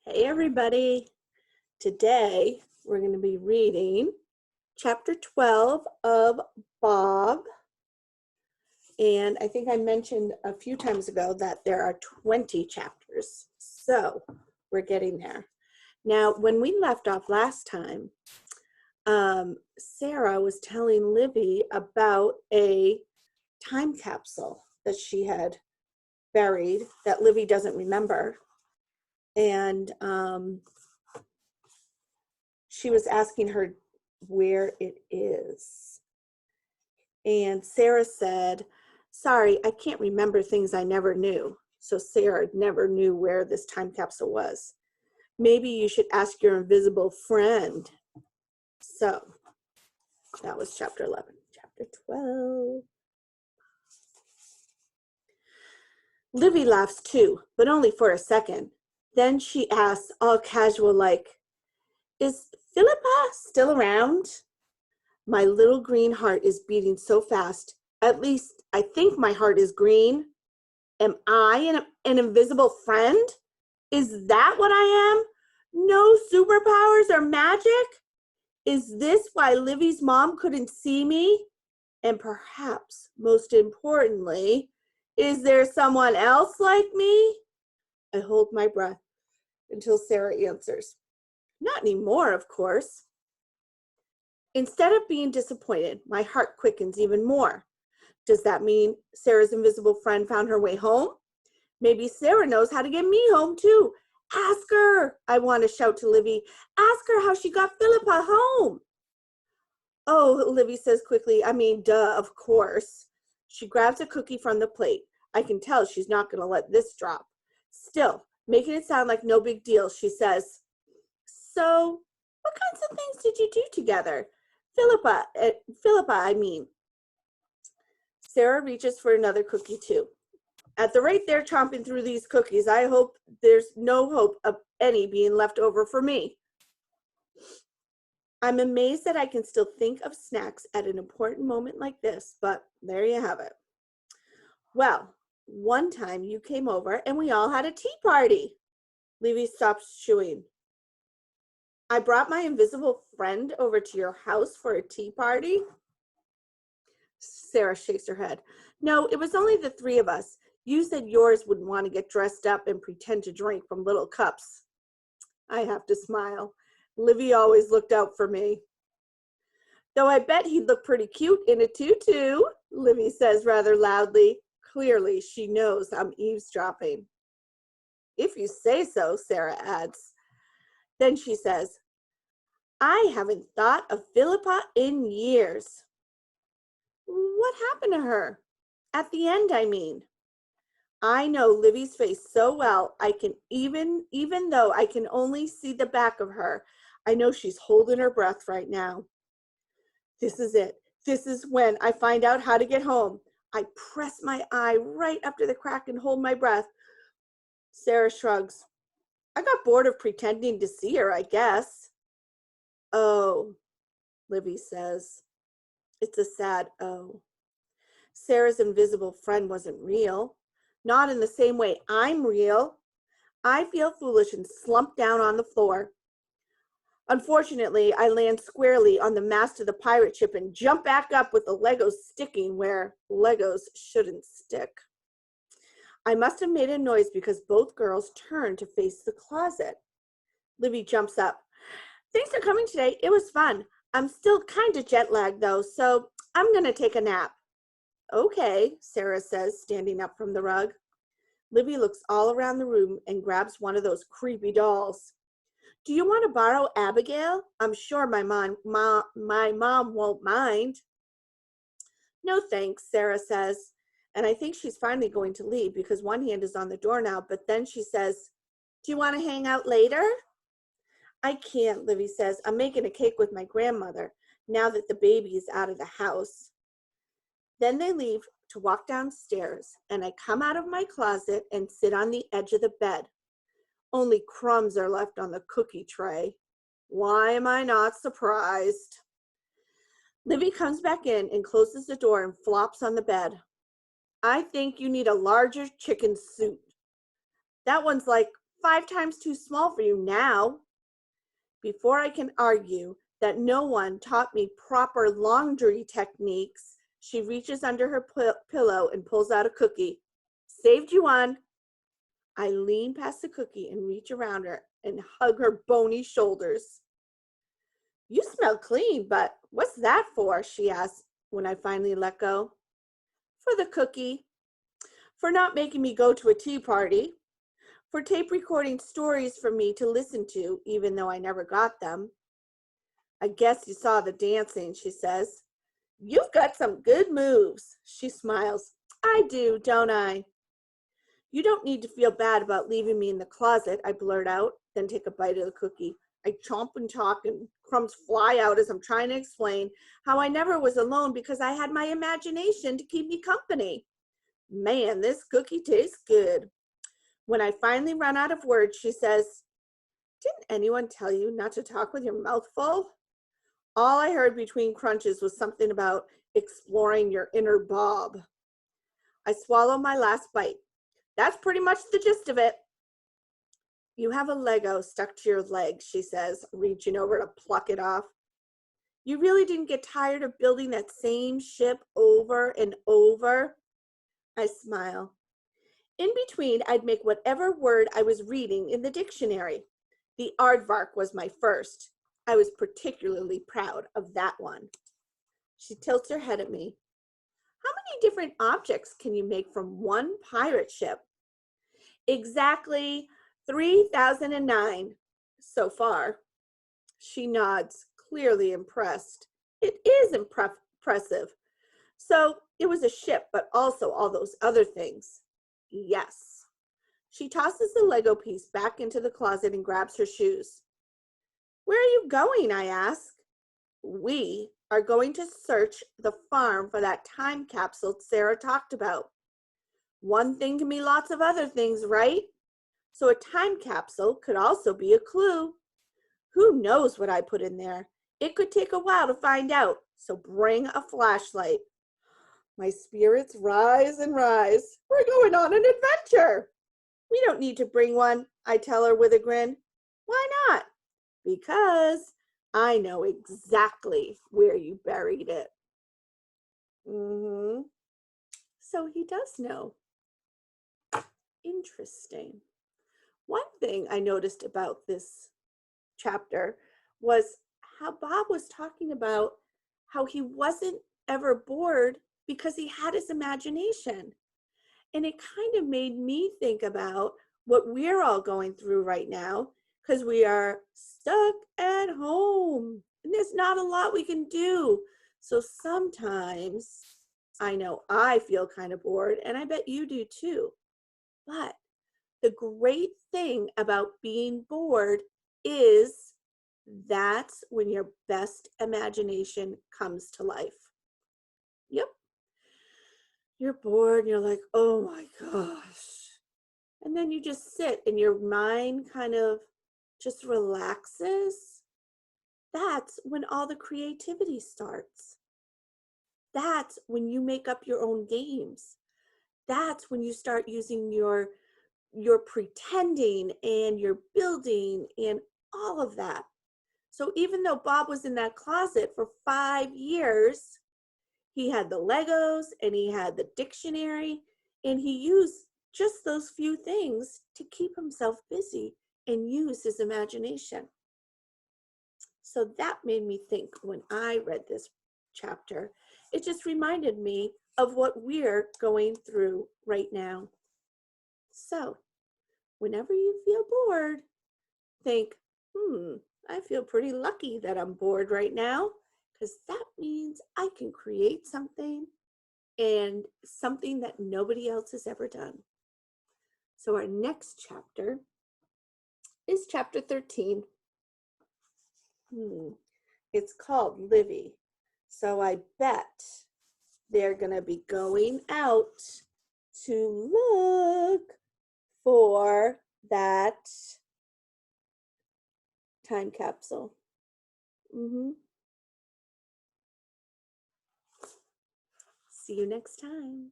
Hey everybody, today we're going to be reading chapter 12 of Bob, and I think I mentioned a few times ago that there are 20 chapters, so we're getting there. Now, when we left off last time, Sarah was telling Livy about a time capsule that she had buried that Livy doesn't remember, and she was asking her where it is. And Sarah said, sorry, I can't remember things I never knew. So Sarah never knew where this time capsule was. Maybe you should ask your invisible friend. So that was chapter 11. Chapter 12. Livy laughs too, but only for a second. Then she asks, all casual like, is Philippa still around? My little green heart is beating so fast. At least I think my heart is green. Am I an invisible friend? Is that what I am? No superpowers or magic? Is this why Livy's mom couldn't see me? And perhaps most importantly, is there someone else like me? I hold my breath until Sarah answers. Not anymore, of course. Instead of being disappointed, my heart quickens even more. Does that mean Sarah's invisible friend found her way home? Maybe Sarah knows how to get me home too. Ask her, I want to shout to Livy. Ask her how she got Philippa home. Oh, Livy says quickly, duh, of course. She grabs a cookie from the plate. I can tell she's not going to let this drop. Still, making it sound like no big deal, she says, so what kinds of things did you do together? Philippa, I mean. Sarah reaches for another cookie too. At the rate they're chomping through these cookies, I hope there's no hope of any being left over for me. I'm amazed that I can still think of snacks at an important moment like this, but there you have it. Well, one time you came over and we all had a tea party. Livy stops chewing. I brought my invisible friend over to your house for a tea party? Sarah shakes her head. No, it was only the three of us. You said yours wouldn't want to get dressed up and pretend to drink from little cups. I have to smile. Livy always looked out for me. Though I bet he'd look pretty cute in a tutu, Livy says rather loudly. Clearly, she knows I'm eavesdropping. If you say so, Sarah adds. Then she says, I haven't thought of Philippa in years. What happened to her? At the end, I mean. I know Livy's face so well, I can even though I can only see the back of her, I know she's holding her breath right now. This is it. This is when I find out how to get home. I press my eye right up to the crack and hold my breath. Sarah shrugs. I got bored of pretending to see her, I guess. Oh, Livy says. It's a sad oh. Sarah's invisible friend wasn't real. Not in the same way I'm real. I feel foolish and slump down on the floor. Unfortunately, I land squarely on the mast of the pirate ship and jump back up with the Legos sticking where Legos shouldn't stick. I must have made a noise because both girls turned to face the closet. Livy jumps up. Thanks for coming today. It was fun. I'm still kind of jet lagged though, so I'm going to take a nap. Okay, Sarah says, standing up from the rug. Livy looks all around the room and grabs one of those creepy dolls. Do you want to borrow Abigail? I'm sure my mom won't mind. No thanks, Sarah says. And I think she's finally going to leave because one hand is on the door now, but then she says, do you want to hang out later? I can't, Livy says. I'm making a cake with my grandmother now that the baby is out of the house. Then they leave to walk downstairs, and I come out of my closet and sit on the edge of the bed. Only crumbs are left on the cookie tray. Why am I not surprised? Livy comes back in and closes the door and flops on the bed. I think you need a larger chicken suit. That one's like 5 times too small for you now. Before I can argue that no one taught me proper laundry techniques, she reaches under her pillow and pulls out a cookie. Saved you one. I lean past the cookie and reach around her and hug her bony shoulders. You smell clean, but what's that for? She asks when I finally let go. For the cookie. For not making me go to a tea party. For tape recording stories for me to listen to, even though I never got them. I guess you saw the dancing, she says. You've got some good moves, she smiles. I do, don't I? You don't need to feel bad about leaving me in the closet, I blurt out, then take a bite of the cookie. I chomp and talk and crumbs fly out as I'm trying to explain how I never was alone because I had my imagination to keep me company. Man, this cookie tastes good. When I finally run out of words, she says, Didn't anyone tell you not to talk with your mouth full? All I heard between crunches was something about exploring your inner Bob. I swallow my last bite. That's pretty much the gist of it. You have a Lego stuck to your leg, she says, reaching over to pluck it off. You really didn't get tired of building that same ship over and over? I smile. In between, I'd make whatever word I was reading in the dictionary. The aardvark was my first. I was particularly proud of that one. She tilts her head at me. How many different objects can you make from one pirate ship? Exactly 3,009 so far. She nods, clearly impressed. It is impressive. So it was a ship, but also all those other things. Yes. She tosses the Lego piece back into the closet and grabs her shoes. Where are you going? I ask. We are going to search the farm for that time capsule Sarah talked about. One thing can be lots of other things, right? So a time capsule could also be a clue. Who knows what I put in there? It could take a while to find out, so bring a flashlight. My spirits rise and rise. We're going on an adventure. We don't need to bring one, I tell her with a grin. Why not? Because I know exactly where you buried it. So he does know. Interesting. One thing I noticed about this chapter was how Bob was talking about how he wasn't ever bored because he had his imagination. And it kind of made me think about what we're all going through right now because we are stuck at home and there's not a lot we can do. So sometimes I know I feel kind of bored, and I bet you do too. But the great thing about being bored is that's when your best imagination comes to life. Yep. You're bored and you're like, oh my gosh. And then you just sit and your mind kind of just relaxes. That's when all the creativity starts. That's when you make up your own games. That's when you start using your pretending and your building and all of that. So even though Bob was in that closet for 5 years, he had the Legos and he had the dictionary, and he used just those few things to keep himself busy and use his imagination. So that made me think when I read this chapter, it just reminded me of what we're going through right now. So whenever you feel bored, think, I feel pretty lucky that I'm bored right now, because that means I can create something, and something that nobody else has ever done. So our next chapter is chapter 13. It's called Livy. So I bet they're going to be going out to look for that time capsule. See you next time.